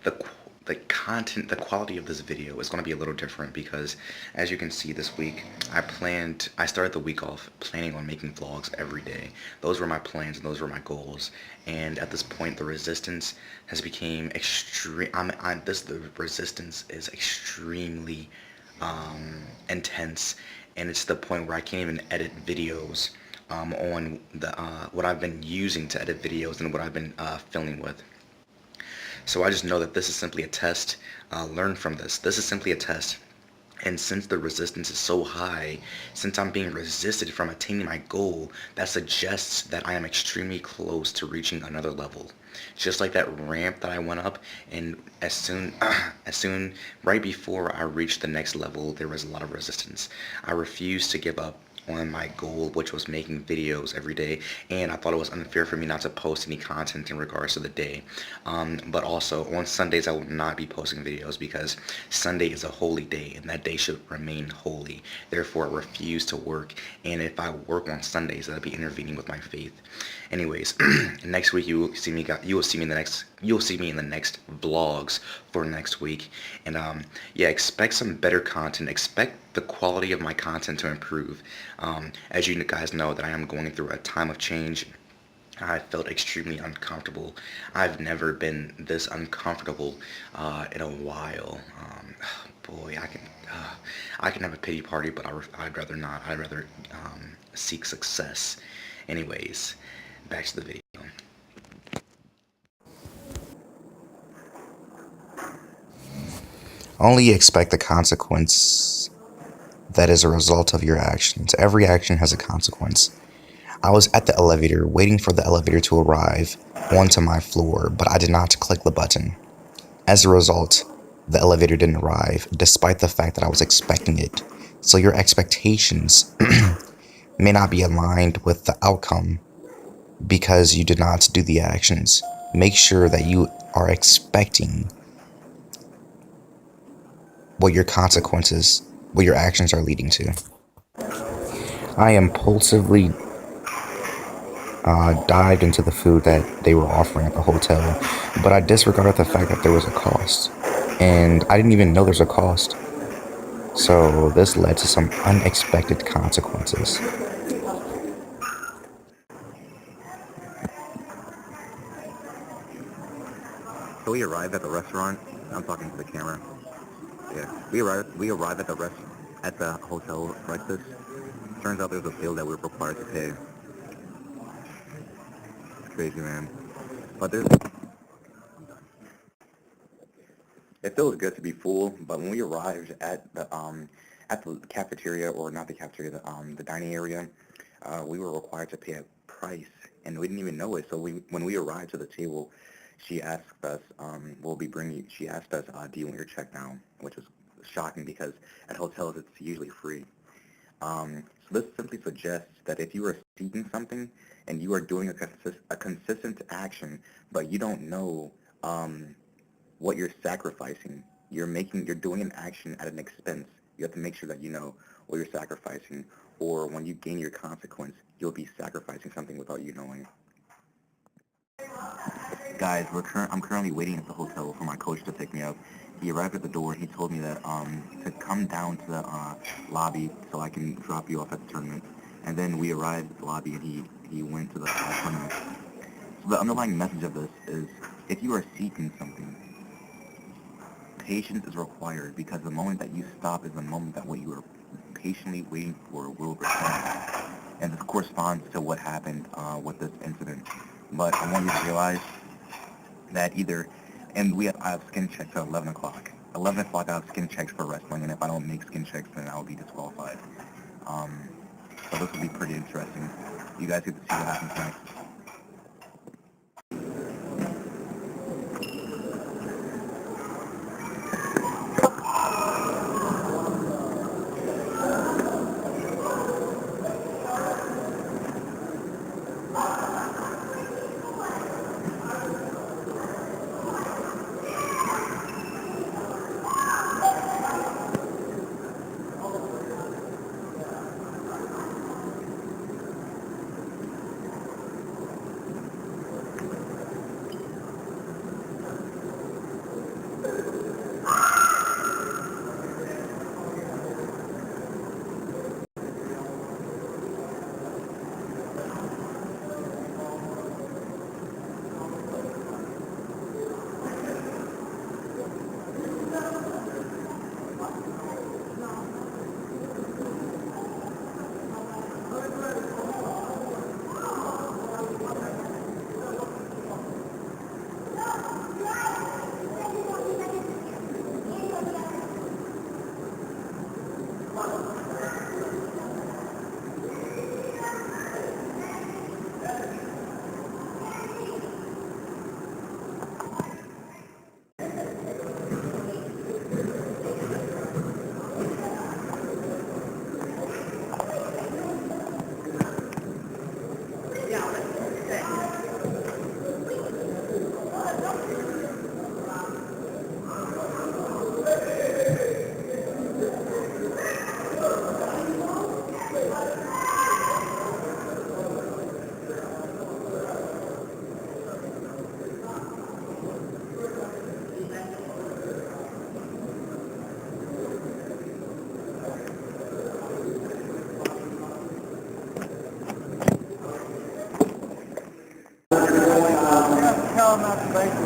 the the content, the quality of this video is going to be a little different because, as you can see, this week I started the week off planning on making vlogs every day. Those were my plans and those were my goals. And at this point, the resistance has become extreme. The resistance is extremely intense, and it's the point where I can't even edit videos on the what I've been using to edit videos and what I've been filming with. So I just know that this is simply a test. Learn from this. This is simply a test. And since the resistance is so high, since I'm being resisted from attaining my goal, that suggests that I am extremely close to reaching another level. Just like that ramp that I went up, and right before I reached the next level, there was a lot of resistance. I refused to give up on my goal, which was making videos every day, and I thought it was unfair for me not to post any content in regards to the day. But also on Sundays I will not be posting videos because Sunday is a holy day and that day should remain holy. Therefore I refuse to work, and if I work on Sundays, that'll be intervening with my faith. Anyways, next week you will see me in the next vlogs for next week. And yeah, expect some better content. Expect the quality of my content to improve. As you guys know, that I am going through a time of change. I felt extremely uncomfortable. I've never been this uncomfortable in a while. Boy, I can have a pity party, but I'd rather not. I'd rather seek success. Anyways, back to the video. Only expect the consequence that is a result of your actions. Every action has a consequence. I was at the elevator waiting for the elevator to arrive onto my floor, but I did not click the button. As a result, the elevator didn't arrive, despite the fact that I was expecting it. So your expectations may not be aligned with the outcome because you did not do the actions. Make sure that you are expecting what your consequences, what your actions are leading to. I impulsively dived into the food that they were offering at the hotel, but I disregarded the fact that there was a cost. And I didn't even know there's a cost. So this led to some unexpected consequences. So we arrived at the restaurant. I'm talking to the camera. Yeah, we arrived at the hotel breakfast. Turns out there's a bill that we were required to pay. It's crazy, man. But it feels good to be full. But when we arrived at the cafeteria, or not the cafeteria, the dining area, we were required to pay a price, and we didn't even know it. So when we arrived to the table, she asked us, she asked us, do you want your check now? Which was shocking because at hotels it's usually free. So this simply suggests that if you are seeking something and you are doing a consistent action, but you don't know what you're sacrificing, you're doing an action at an expense. You have to make sure that you know what you're sacrificing, or when you gain your consequence, you'll be sacrificing something without you knowing. Guys, I'm currently waiting at the hotel for my coach to pick me up. He arrived at the door. He told me that to come down to the lobby so I can drop you off at the tournament. And then we arrived at the lobby, and he went to the tournament. So the underlying message of this is, if you are seeking something, patience is required, because the moment that you stop is the moment that what you are patiently waiting for will return. And this corresponds to what happened with this incident. But I want you to realize that I have skin checks at 11 o'clock. 11 o'clock I have skin checks for wrestling, and if I don't make skin checks, then I'll be disqualified. So this will be pretty interesting. You guys get to see what happens next.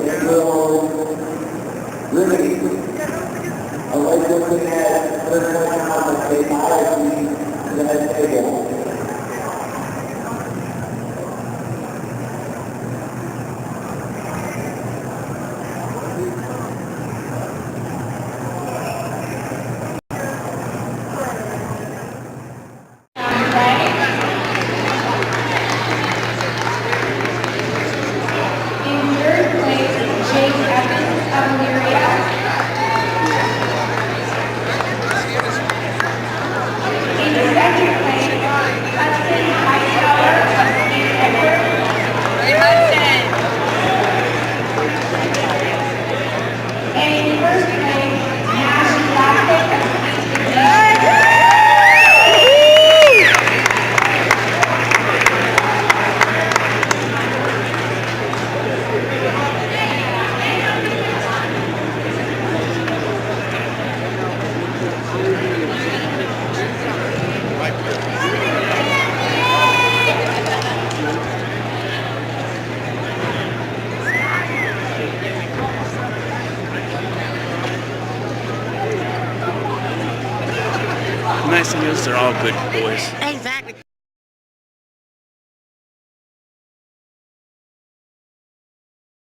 It will really, I like looking at first one out the technology and then table. The nice thing is they're all good boys.